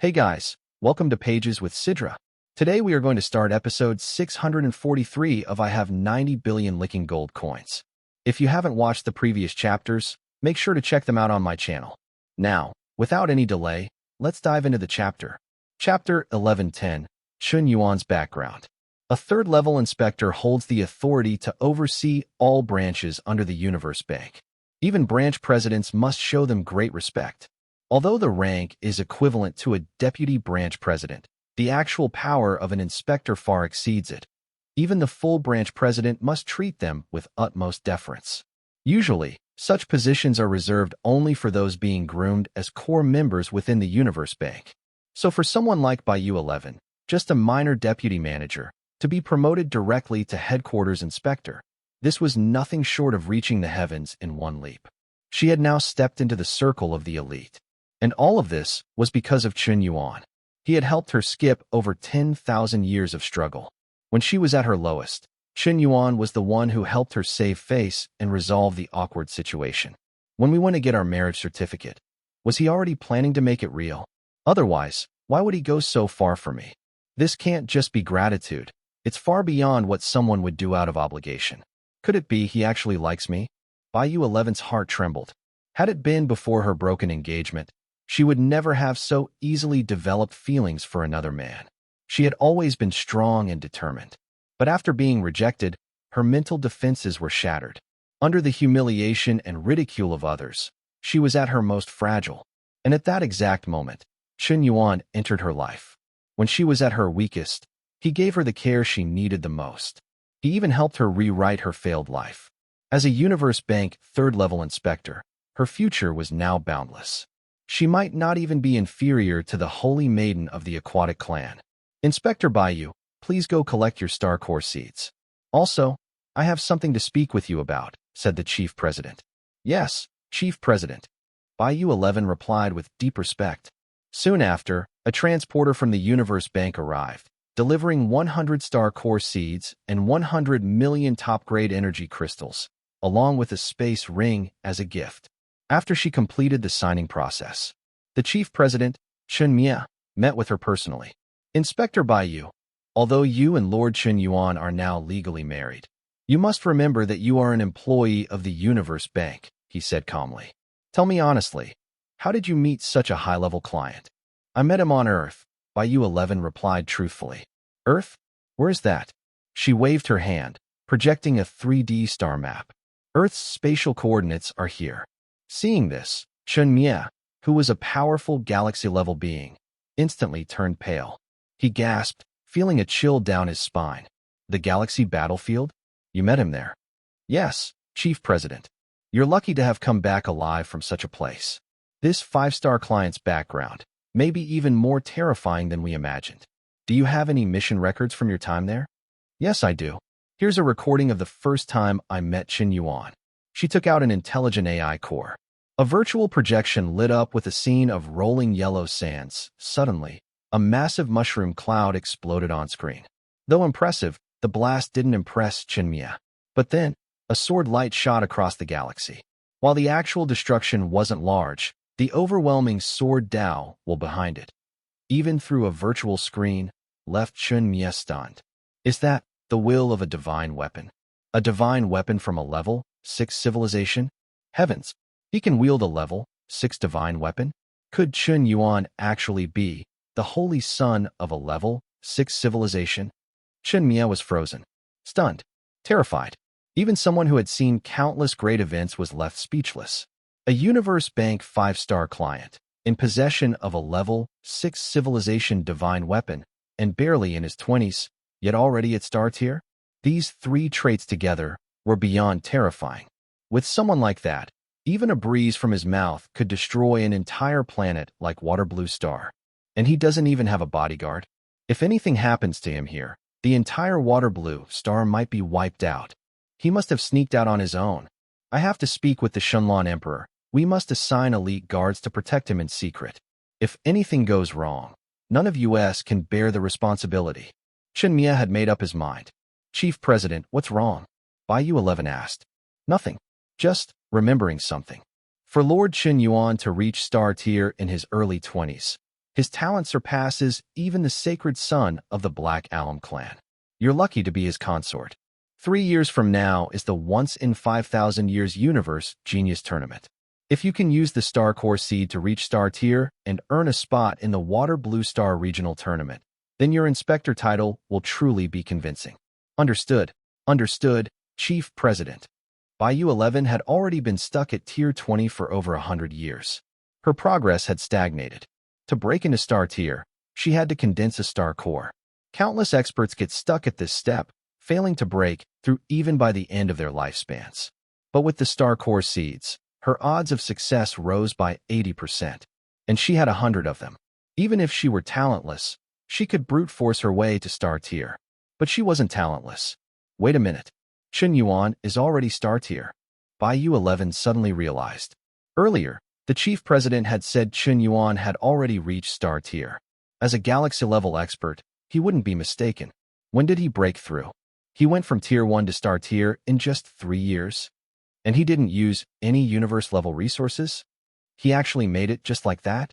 Hey guys, welcome to Pages with Sidra. Today we are going to start episode 643 of I Have 90 Billion Licking Gold Coins. If you haven't watched the previous chapters, make sure to check them out on my channel. Now, without any delay, let's dive into the chapter. Chapter 1110, Chun Yuan's Background. A third-level inspector holds the authority to oversee all branches under the Universe Bank. Even branch presidents must show them great respect. Although the rank is equivalent to a deputy branch president, the actual power of an inspector far exceeds it. Even the full branch president must treat them with utmost deference. Usually, such positions are reserved only for those being groomed as core members within the Universe Bank. So for someone like Bayou 11, just a minor deputy manager, to be promoted directly to headquarters inspector, this was nothing short of reaching the heavens in one leap. She had now stepped into the circle of the elite. And all of this was because of Chun Yuan. He had helped her skip over 10,000 years of struggle. When she was at her lowest, Chun Yuan was the one who helped her save face and resolve the awkward situation. When we went to get our marriage certificate, was he already planning to make it real? Otherwise, why would he go so far for me? This can't just be gratitude. It's far beyond what someone would do out of obligation. Could it be he actually likes me? Bayou 11's heart trembled. Had it been before her broken engagement, she would never have so easily developed feelings for another man. She had always been strong and determined. But after being rejected, her mental defenses were shattered. Under the humiliation and ridicule of others, she was at her most fragile. And at that exact moment, Chun Yuan entered her life. When she was at her weakest, he gave her the care she needed the most. He even helped her rewrite her failed life. As a Universe Bank third-level inspector, her future was now boundless. She might not even be inferior to the holy maiden of the aquatic clan. Inspector Bayou, please go collect your star core seeds. Also, I have something to speak with you about, said the chief president. Yes, chief president. Bayou 11 replied with deep respect. Soon after, a transporter from the Universe Bank arrived, delivering 100 star core seeds and 100 million top-grade energy crystals, along with a space ring as a gift. After she completed the signing process, the chief president, Chun Mia, met with her personally. Inspector Bayou, although you and Lord Chun Yuan are now legally married, you must remember that you are an employee of the Universe Bank, he said calmly. Tell me honestly, how did you meet such a high-level client? I met him on Earth, Bayou 11 replied truthfully. Earth? Where is that? She waved her hand, projecting a 3D star map. Earth's spatial coordinates are here. Seeing this, Chun Mia, who was a powerful galaxy-level being, instantly turned pale. He gasped, feeling a chill down his spine. The galaxy battlefield? You met him there? Yes, Chief President. You're lucky to have come back alive from such a place. This five-star client's background may be even more terrifying than we imagined. Do you have any mission records from your time there? Yes, I do. Here's a recording of the first time I met Chun Yuan. She took out an intelligent AI core. A virtual projection lit up with a scene of rolling yellow sands. Suddenly, a massive mushroom cloud exploded on screen. Though impressive, the blast didn't impress Chun Mia. But then, a sword light shot across the galaxy. While the actual destruction wasn't large, the overwhelming sword Dao was behind it. Even through a virtual screen, left Chun Mia stunned. Is that the will of a divine weapon? A divine weapon from a level 6 civilization? Heavens, he can wield a level 6 divine weapon? Could Chun Yuan actually be the holy son of a level 6 civilization? Chun Mia was frozen, stunned, terrified. Even someone who had seen countless great events was left speechless. A Universe Bank 5-star client, in possession of a level 6 civilization divine weapon, and barely in his 20s, yet already at star tier? These three traits together were beyond terrifying. With someone like that, even a breeze from his mouth could destroy an entire planet like Water Blue Star. And he doesn't even have a bodyguard. If anything happens to him here, the entire Water Blue Star might be wiped out. He must have sneaked out on his own. I have to speak with the Shenlong Emperor. We must assign elite guards to protect him in secret. If anything goes wrong, none of us can bear the responsibility. Chun Mia had made up his mind. Chief President, what's wrong? Bayou 11 asked. Nothing. Just remembering something. For Lord Chun Yuan to reach star tier in his early 20s, His talent surpasses even the sacred son of the Black Alum clan. You're lucky to be his consort. 3 years from now is the once-in-5,000 years universe genius tournament. If you can use the Star Core seed to reach Star Tier and earn a spot in the Water Blue Star Regional Tournament, then your inspector title will truly be convincing. Understood. Understood, Chief President. Bayou 11 had already been stuck at Tier 20 for over 100 years. Her progress had stagnated. To break into Star Tier, she had to condense a Star Core. Countless experts get stuck at this step, failing to break through even by the end of their lifespans. But with the Star Core seeds, her odds of success rose by 80%, and she had 100 of them. Even if she were talentless, she could brute force her way to Star Tier. But she wasn't talentless. Wait a minute. Chen Yuan is already Star Tier. Bayou 11 suddenly realized. Earlier, the chief president had said Chen Yuan had already reached Star Tier. As a galaxy-level expert, he wouldn't be mistaken. When did he break through? He went from Tier 1 to Star Tier in just 3 years. And he didn't use any universe-level resources? He actually made it just like that?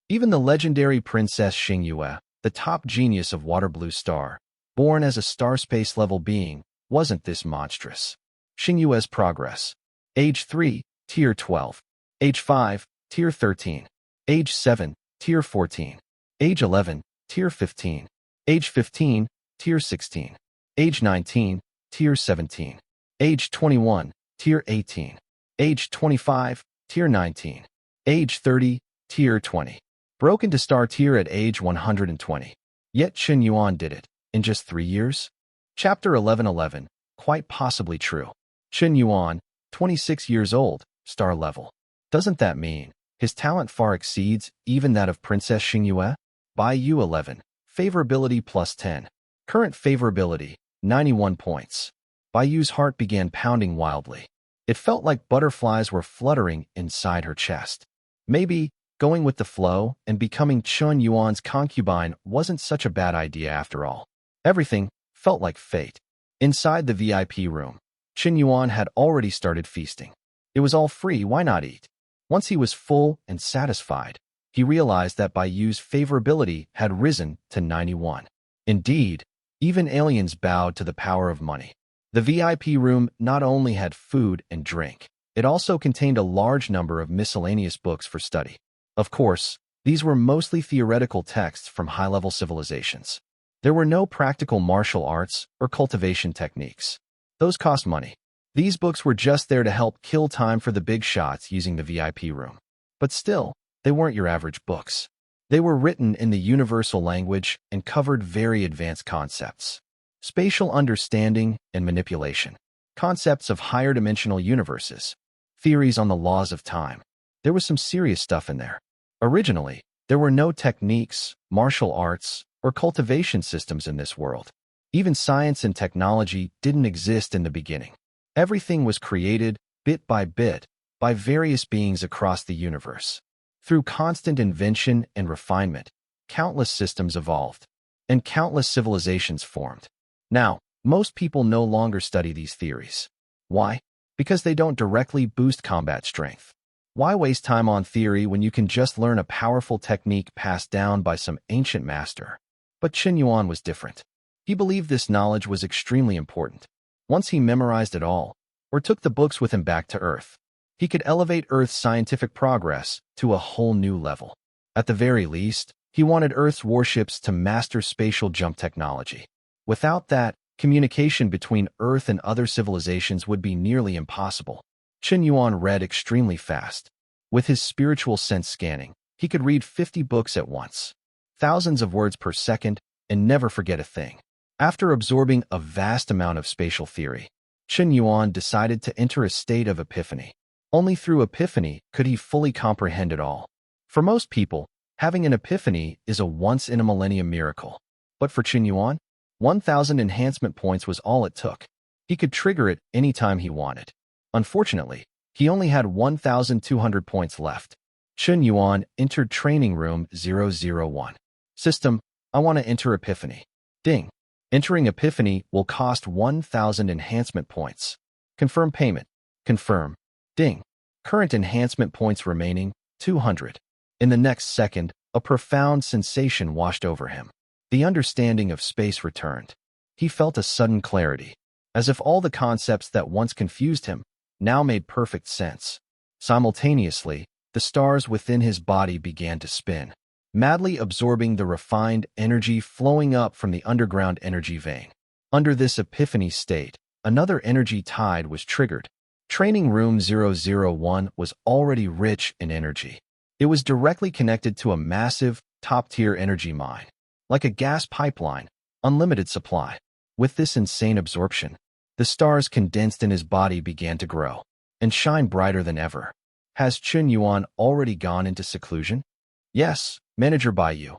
Even the legendary Princess Xingyue, the top genius of Water Blue Star, born as a star space-level being, wasn't this monstrous. Xingyue's progress. Age 3, Tier 12. Age 5, Tier 13. Age 7, Tier 14. Age 11, Tier 15. Age 15, Tier 16. Age 19, Tier 17. Age 21, Tier 18. Age 25, Tier 19. Age 30, Tier 20. Broke into Star Tier at age 120. Yet Chen Yuan did it, in just 3 years? Chapter 1111, quite possibly true. Chen Yuan, 26 years old, star level. Doesn't that mean his talent far exceeds even that of Princess Xingyue? Bayou 11, favorability plus 10. Current favorability, 91 points. Bayou's heart began pounding wildly. It felt like butterflies were fluttering inside her chest. Maybe going with the flow and becoming Chen Yuan's concubine wasn't such a bad idea after all. Everything felt like fate. Inside the VIP room, Chen Yuan had already started feasting. It was all free, why not eat? Once he was full and satisfied, he realized that Bayou's favorability had risen to 91. Indeed, even aliens bowed to the power of money. The VIP room not only had food and drink, it also contained a large number of miscellaneous books for study. Of course, these were mostly theoretical texts from high-level civilizations. There were no practical martial arts or cultivation techniques. Those cost money. These books were just there to help kill time for the big shots using the VIP room. But still, they weren't your average books. They were written in the universal language and covered very advanced concepts. Spatial understanding and manipulation. Concepts of higher dimensional universes. Theories on the laws of time. There was some serious stuff in there. Originally, there were no techniques, martial arts, or cultivation systems in this world. Even science and technology didn't exist in the beginning. Everything was created, bit, by various beings across the universe. Through constant invention and refinement, countless systems evolved, and countless civilizations formed. Now, most people no longer study these theories. Why? Because they don't directly boost combat strength. Why waste time on theory when you can just learn a powerful technique passed down by some ancient master? But Chen Yuan was different. He believed this knowledge was extremely important. Once he memorized it all, or took the books with him back to Earth, he could elevate Earth's scientific progress to a whole new level. At the very least, he wanted Earth's warships to master spatial jump technology. Without that, communication between Earth and other civilizations would be nearly impossible. Chen Yuan read extremely fast. With his spiritual sense scanning, he could read 50 books at once, thousands of words per second, and never forget a thing. After absorbing a vast amount of spatial theory, Chen Yuan decided to enter a state of epiphany. Only through epiphany could he fully comprehend it all. For most people, having an epiphany is a once-in-a-millennium miracle. But for Chen Yuan, 1,000 enhancement points was all it took. He could trigger it anytime he wanted. Unfortunately, he only had 1,200 points left. Chen Yuan entered Training Room 001. System, I want to enter Epiphany. Ding. Entering Epiphany will cost 1,000 enhancement points. Confirm payment. Confirm. Ding. Current enhancement points remaining, 200. In the next second, A profound sensation washed over him. The understanding of space returned. He felt a sudden clarity, as if all the concepts that once confused him now made perfect sense. Simultaneously, the stars within his body began to spin, madly absorbing the refined energy flowing up from the underground energy vein. Under this epiphany state, another energy tide was triggered. Training Room 001 was already rich in energy. It was directly connected to a massive, top-tier energy mine. Like a gas pipeline, unlimited supply. With this insane absorption, the stars condensed in his body began to grow and shine brighter than ever. Has Qian Yuan already gone into seclusion? Yes, Manager Baiyu.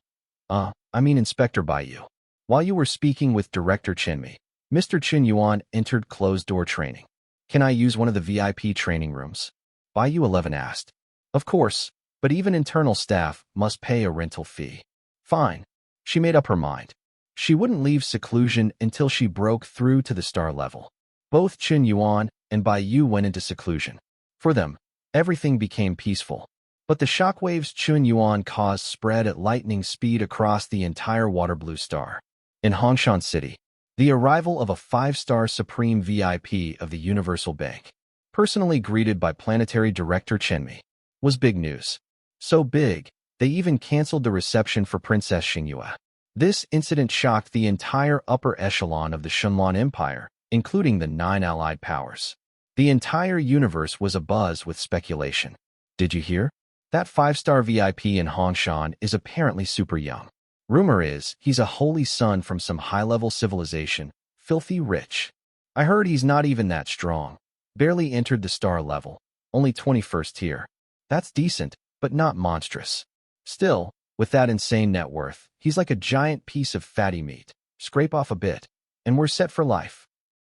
Inspector Baiyu. While you were speaking with Director Chenmi, Mr. Qian Yuan entered closed-door training. Can I use one of the VIP training rooms? Baiyu 11 asked. Of course, but even internal staff must pay a rental fee. Fine. She made up her mind. She wouldn't leave seclusion until she broke through to the star level. Both Qian Yuan and Baiyu went into seclusion. For them, everything became peaceful. But the shockwaves Qian Yuan caused spread at lightning speed across the entire water blue star. In Hongshan City, the arrival of a 5-star Supreme VIP of the Universal Bank, personally greeted by Planetary Director Chenmi, was big news. So big, they even canceled the reception for Princess Xingyue. This incident shocked the entire upper echelon of the Shenlan Empire, including the 9 allied powers. The entire universe was abuzz with speculation. Did you hear? That 5-star VIP in Hongshan is apparently super young. Rumor is he's a holy son from some high-level civilization, filthy rich. I heard he's not even that strong. Barely entered the star level, only 21st tier. That's decent, but not monstrous. Still, with that insane net worth, he's like a giant piece of fatty meat. Scrape off a bit, and we're set for life.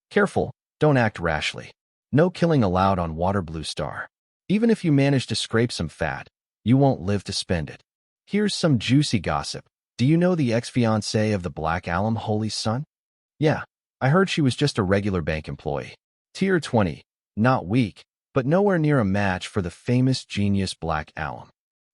Careful, don't act rashly. No killing allowed on Water Blue Star. Even if you manage to scrape some fat, you won't live to spend it. Here's some juicy gossip. Do you know the ex-fiancée of the Black Alum Holy Son? Yeah, I heard she was just a regular bank employee. Tier 20, not weak, but nowhere near a match for the famous genius Black Alum.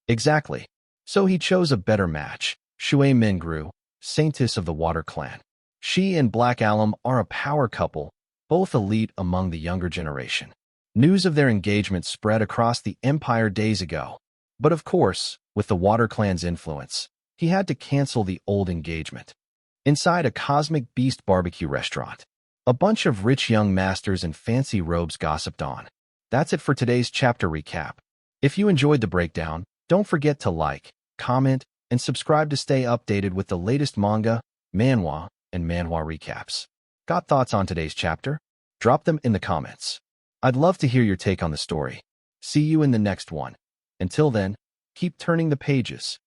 Exactly. So he chose a better match, Shui Mingru, Saintess of the Water Clan. She and Black Alum are a power couple, both elite among the younger generation. News of their engagement spread across the empire days ago. But of course, with the Water Clan's influence, he had to cancel the old engagement. Inside a Cosmic Beast barbecue restaurant, a bunch of rich young masters in fancy robes gossiped on. That's it for today's chapter recap. If you enjoyed the breakdown, don't forget to like, comment, and subscribe to stay updated with the latest manga, manhwa, and manhwa recaps. Got thoughts on today's chapter? Drop them in the comments. I'd love to hear your take on the story. See you in the next one. Until then, keep turning the pages.